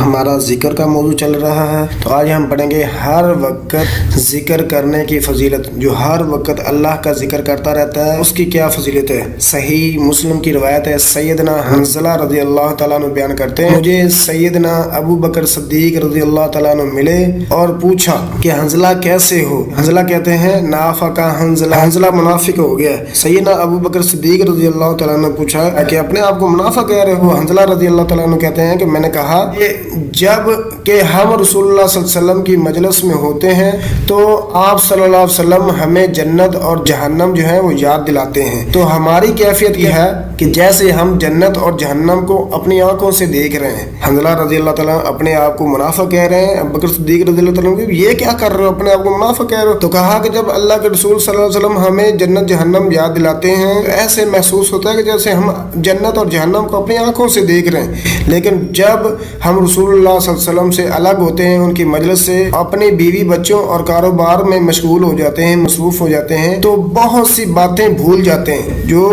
हमारा जिक्र का मौजू चल रहा है। तो आज हम पढ़ेंगे हर वक्त जिक्र करने की फजीलत। जो हर वक्त अल्लाह का जिक्र करता रहता है उसकी क्या फजीलत है। सही मुस्लिम की रिवायत है, सैयदना हंज़ला रज़ी अल्लाह तआला अन्हु बयान करते हैं, मुझे सैयदना अबू बकर सिद्दीक रज़ी अल्लाह तआला अन्हु मिले और पूछा कि हंज़ला कैसे हो। हंज़ला कहते हैं नाफका हंज़ला, हंज़ला मुनाफिक हो गया। सैयदना अबू बकर सिद्दीक रज़ी अल्लाह तआला अन्हु पूछा कि अपने आप को मुनाफिक कह रहे हो। हंज़ला रज़ी अल्लाह तआला अन्हु कहते हैं कि मैंने कहा कि जब कि हम रसूलुल्लाह सल्लल्लाहु अलैहि वसल्लम की मजलिस में होते हैं तो आप सल्लल्लाहु अलैहि वसल्लम हमें जन्नत और जहन्नम जो है वो याद दिलाते हैं। तो हमारी कैफियत यह है कि जैसे हम जन्नत और जहन्नम को अपनी आंखों से देख रहे हैं। हंज़ला रज़ी अल्लाह तआला अपने आप को मुनाफिक कह रहे हैं। अबू बकर सिद्दीक रज़ी अल्लाह तआला ये क्या कर रहे हो, अपने आप को मुनाफिक कह रहे हो। तो कहा कि जब अल्लाह के रसूल सल्लल्लाहु अलैहि वसल्लम हमें जन्नत जहन्नम याद दिलाते हैं तो ऐसे महसूस होता है कि जैसे हम जन्नत और जहन्नम को अपनी आंखों से देख रहे हैं। लेकिन जब हम रसूलुल्लाह सल्लल्लाहु अलैहि वसल्लम से अलग होते हैं, उनकी मजलिस से, अपने बीवी बच्चों और कारोबार में मशगूल हो जाते हैं, मसरूफ हो जाते हैं, तो बहुत सी बातें भूल जाते हैं जो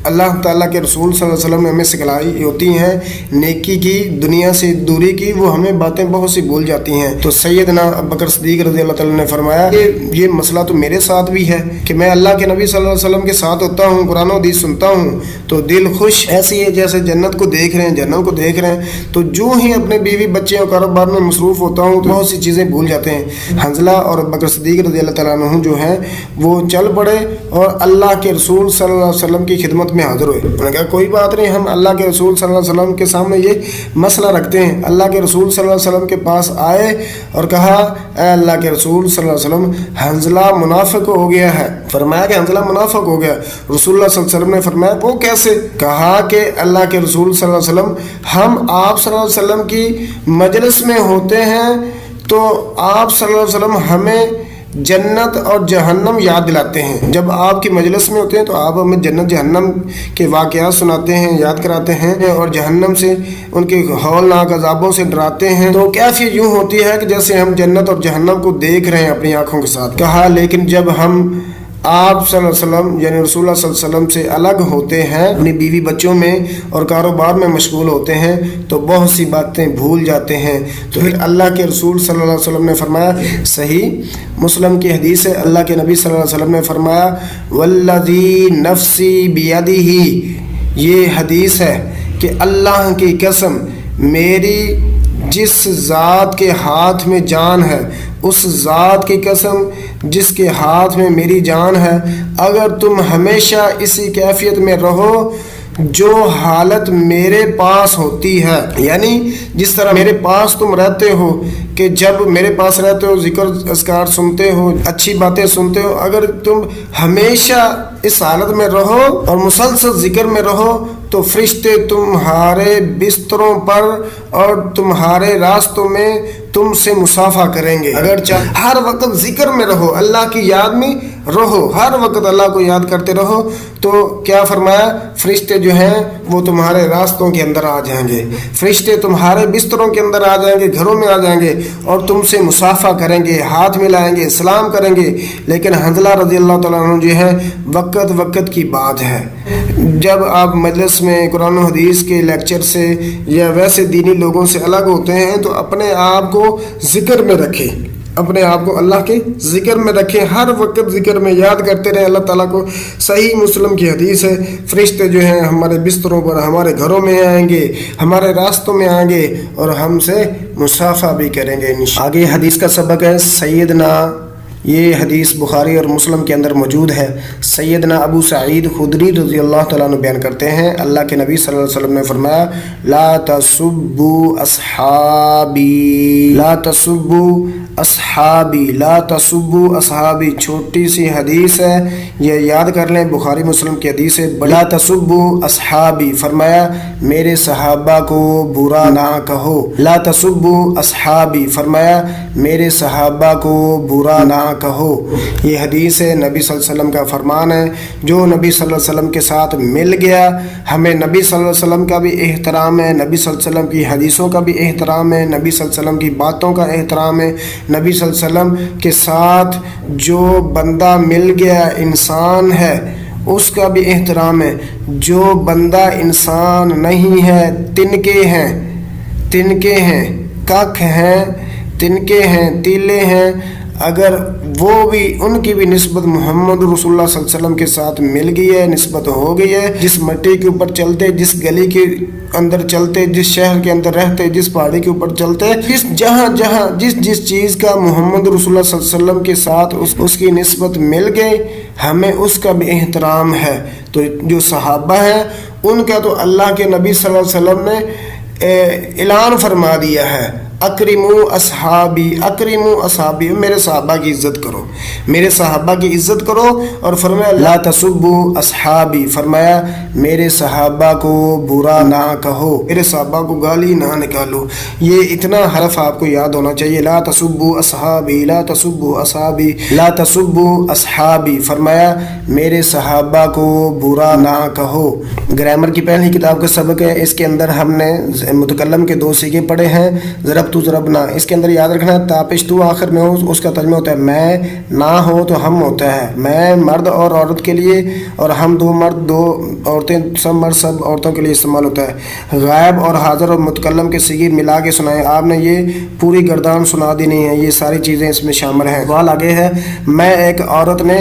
अल्लाह ताला के रसूल सल्लल्लाहु अलैहि वसल्लम ने हमें सिखलाई होती हैं। नेकी की, दुनिया से दूरी की, वो हमें बातें बहुत सी भूल जाती हैं। तो सैयदना अबू बकर सिद्दीक रज़ी अल्लाह तआला ने फरमाया ये मसला तो मेरे साथ भी है कि मैं अल्लाह के नबी सल्लल्लाहु अलैहि वसल्लम के साथ होता हूँ, कुरान और हदीस सुनता हूँ तो दिल खुश ऐसी है जैसे जन्नत को देख रहे हैं, जन्नत को देख रहे हैं। तो जो ही अपने बीवी बच्चे और कारोबार में मसरूफ़ होता हूँ तो बहुत सी चीज़ें भूल जाते हैं। हंज़ला और अबू बकर सिद्दीक रज़ी अल्लाह तआला अन्हु जो हैं वो चल पड़े और अल्लाह के रसूल सल्लल्लाहु अलैहि वसल्लम की खिदमत में हाजिर हुए। उन्होंने कहा कोई बात नहीं, हम अल्लाह के रसूल सल्लल्लाहु अलैहि वसल्लम के सामने ये मसला रखते हैं। अल्लाह के रसूल सल्लल्लाहु अलैहि वसल्लम के पास आए और कहा ऐ अल्लाह के रसूल सल्लल्लाहु अलैहि वसल्लम हंज़ला मुनाफिक हो गया है। फरमाया कि हंज़ला मुनाफिक हो गया। रसूलुल्लाह सल्लल्लाहु अलैहि वसल्लम ने फरमाया वो कैसे। कहा कि अल्लाह के रसूल सल्लल्लाहु अलैहि वसल्लम हम आप सल्लल्लाहु अलैहि वसल्लम की मजलिस में होते हैं तो आप सल्लल्लाहु अलैहि वसल्लम हमें जन्नत और जहन्नम याद दिलाते हैं। जब आपकी मजलिस में होते हैं तो आप हमें जन्नत जहन्नम के वाक़यात सुनाते हैं, याद कराते हैं और जहन्नम से, उनके हौलनाक अज़ाबों से डराते हैं। तो कैफियत यूँ होती है कि जैसे हम जन्नत और जहन्नम को देख रहे हैं अपनी आँखों के साथ। कहा लेकिन जब हम आप सल्लल्लाहु अलैहि वसल्लम यानी रसूलुल्लाह सल्लल्लाहु अलैहि वसल्लम से अलग होते हैं, अपनी बीवी बच्चों में और कारोबार में मशगूल होते हैं तो बहुत सी बातें भूल जाते हैं। तो फिर अल्लाह के रसूल सल्लल्लाहु अलैहि वसल्लम ने फरमाया, सही मुस्लिम की हदीस है, अल्लाह के नबी सल्लल्लाहु अलैहि वसल्लम ने फरमाया वल्लज़ी नफ्सी बियदिही, ये हदीस है कि अल्लाह की कसम मेरी जिस ज़ात के हाथ में जान है, उस ज़ात की कसम जिसके हाथ में मेरी जान है, अगर तुम हमेशा इसी कैफियत में रहो जो हालत मेरे पास होती है, यानी जिस तरह मेरे पास तुम रहते हो कि जब मेरे पास रहते हो जिक्र अस्कार सुनते हो, अच्छी बातें सुनते हो, अगर तुम हमेशा इस हालत में रहो और मुसलसल जिक्र में रहो तो फरिश्ते तुम्हारे बिस्तरों पर और तुम्हारे रास्तों में तुमसे मुसाफा करेंगे। अगर हर वक्त जिक्र में रहो, अल्लाह की याद में रहो, हर वक्त अल्लाह को याद करते रहो तो क्या फरमाया, फरिश्ते जो हैं वो तुम्हारे रास्तों के अंदर आ जाएंगे, फरिश्ते तुम्हारे बिस्तरों के अंदर आ जाएंगे, घरों में आ जाएंगे और तुमसे मुसाफा करेंगे, हाथ मिलाएंगे, सलाम करेंगे। लेकिन हंज़ला रज़ी अल्लाह तआला अन्हु जो है वक्त की बात है। जब आप मजलिस में कुरान और हदीस के लेक्चर से या वैसे दीनी लोगों से अलग होते हैं तो अपने आप को जिक्र में रखें, अपने आप को अल्लाह के जिक्र में रखें, हर वक्त जिक्र में याद करते रहें अल्लाह ताला को। सही मुस्लिम की हदीस है, फरिश्ते जो हैं हमारे बिस्तरों पर, हमारे घरों में आएंगे, हमारे रास्तों में आएंगे और हमसे मुसाफा भी करेंगे। आगे हदीस का सबक है सैयदना, ये हदीस बुखारी और मुस्लिम के अंदर मौजूद है। सैयदना अबू सईद खुदरी रज़ी अल्लाह तआला अन्हु बयान करते हैं, अल्लाह के नबी सल्लल्लाहु अलैहि वसल्लम ने फरमाया ला तसुब्बू अस्हाबी, ला तसुब्बू अस्हाबी, ला तसुब्बू अस्हाबी। छोटी सी हदीस है, ये याद कर लें, बुखारी मुस्लिम की हदीस है। ला तसुब्बू अस्हाबी, फरमाया मेरे सहाबा को बुरा ना कहो। ला तसुब्बू अस्हाबी, फरमाया मेरे सहाबा को बुरा ना कहो। ये हदीस है, नबी सल्लल्लाहु अलैहि वसल्लम का फरमान है। जो नबी सल्लल्लाहु अलैहि वसल्लम के साथ मिल गया, हमें नबी सल्लल्लाहु अलैहि वसल्लम का भी एहतराम है, नबी सल्लल्लाहु अलैहि वसल्लम की हदीसों का भी एहतराम है, नबी सल्लल्लाहु अलैहि वसल्लम की बातों का एहतराम है। नबी सल्लल्लाहु अलैहि वसल्लम के साथ जो बंदा मिल गया इंसान है उसका भी एहतराम है। जो बंदा इंसान नहीं है, तिनके हैं, کاک ہیں، تنکے ہیں، تیلے ہیں، اگر وہ بھی ان کی بھی نسبت محمد رسول اللہ صلی اللہ علیہ وسلم کے ساتھ مل گئی ہے، نسبت ہو گئی ہے، جس مٹی کے اوپر چلتے، جس گلی کے اندر چلتے، جس شہر کے اندر رہتے، جس پہاڑی کے اوپر چلتے، جس چیز کا محمد رسول اللہ صلی اللہ علیہ وسلم کے ساتھ اس کی نسبت مل گئی، ہمیں اس کا بھی احترام ہے۔ تو جو صحابہ ہیں ان کا تو اللہ کے نبی صلی اللہ علیہ وسلم نے اعلان فرما دیا ہے، اکرموا اصحابی، اکرموا اصحابی، میرے صحابہ کی عزت کرو، میرے صحابہ کی عزت کرو، اور فرمایا لا تسبوا اصحابی، فرمایا میرے صحابہ کو برا نہ کہو، میرے صحابہ کو گالی نہ نکالو۔ یہ اتنا حرف آپ کو یاد ہونا چاہیے، لا تسبوا اصحابی، لا تسبوا اصحابی، لا تسبوا اصحابی، فرمایا میرے صحابہ کو برا نہ کہو۔ گرامر کی پہلی کتاب کا سبق ہے، اس کے اندر ہم نے متکلم کے 2 صیغے پڑھے ہیں، ضرب تو ضربنا۔ اس کے اندر یاد رکھنا ہے تاپش تو آخر میں ہو، اس کا ترجمہ ہوتا ہے میں، نہ ہو تو ہم ہوتا ہے، میں مرد اور عورت کے لیے، اور ہم 2 مرد 2 عورتیں، سب مرد سب عورتوں کے لیے استعمال ہوتا ہے۔ غائب اور حاضر اور متکلم کے صیغے ملا کے سنائیں، آپ نے یہ پوری گردان سنا دی نہیں ہے، یہ ساری چیزیں اس میں شامل ہیں۔ سوال آگے ہے، میں ایک عورت نے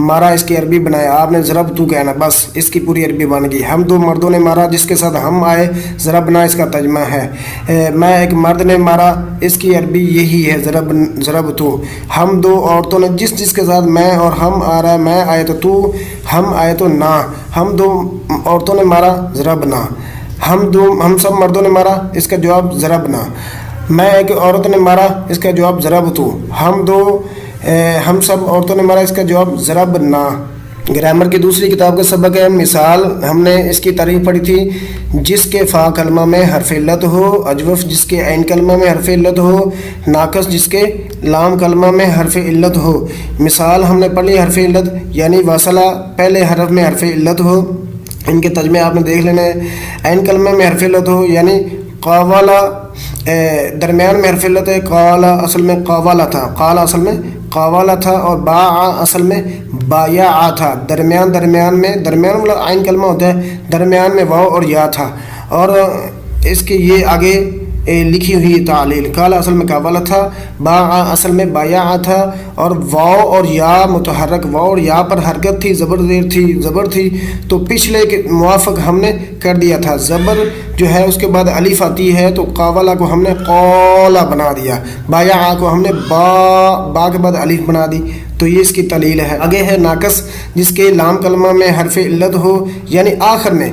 مارا، اس کی عربی بنایا، آپ نے ضرب تو کہنا، بس اس کی پوری عربی بن گئی۔ ہم 2 مردوں نے مارا، جس کے ساتھ ہم آئے، ضربنا اس کا ترجمہ ہے۔ میں ایک مرد نے مارا، اس کی عربی یہی ہے، ضرب تو۔ ہم 2 عورتوں نے، جس کے ساتھ میں اور ہم آ رہا ہے، میں آئے تو تو، ہم آئے تو نہ، ہم 2 عورتوں نے مارا، ضربنا۔ ہم سب مردوں نے مارا، اس کا جواب ضربنا۔ میں ایک عورت نے مارا، اس کا جواب ضرب تو۔ ہم سب عورتوں نے مارا، اس کا جواب ضربنا۔ گرامر کی دوسری کتاب کا سبق ہے مثال، ہم نے اس کی تعریف پڑھی تھی، جس کے فا کلمہ میں حرف علت ہو، اجوف جس کے عین کلمہ میں حرف علت ہو، ناقص جس کے لام کلمہ میں حرف علت ہو۔ مثال ہم نے پڑھی حرف علت یعنی واصلہ پہلے حرف میں حرف علت ہو، ان کے ترجمے آپ نے دیکھ لینا ہے۔ عین کلمہ میں حرف علت ہو یعنی قاولا، درمیان میں حرف علت ہے، قالا اصل میں قاولا تھا، قالا اصل میں قاولا تھا، اور باع اصل میں بایا تھا، درمیان والا عین کلمہ ہوتا ہے، درمیان میں واو اور یا تھا، اور اس کے یہ آگے لکھی ہوئی تعلیل، قالا اصل میں قاولا تھا، باع اصل میں بایا تھا، اور واو اور یا متحرک، واو اور یا پر حرکت تھی، زبر تھی، تو پچھلے کے موافق ہم نے کر دیا تھا، زبر جو ہے اس کے بعد الف آتی ہے، تو قاولا کو ہم نے قولا بنا دیا، بایا کو ہم نے با کے بعد الف بنا دی، تو یہ اس کی تعلیل ہے۔ آگے ہے ناقص جس کے لام کلمہ میں حرف علت ہو یعنی آخر میں،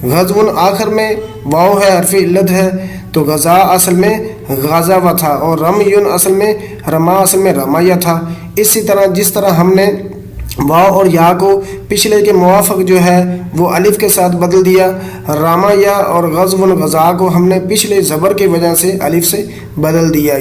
غزون آخر میں واو ہے، حرف علت ہے، تو غزا اصل میں غزاوہ تھا، اور رمیون اصل میں رمایہ تھا۔ اسی طرح جس طرح ہم نے واو اور یا کو پچھلے کے موافق جو ہے وہ الف کے ساتھ بدل دیا، رمایہ اور غزون غزا کو ہم نے پچھلے زبر کی وجہ سے الف سے بدل دیا۔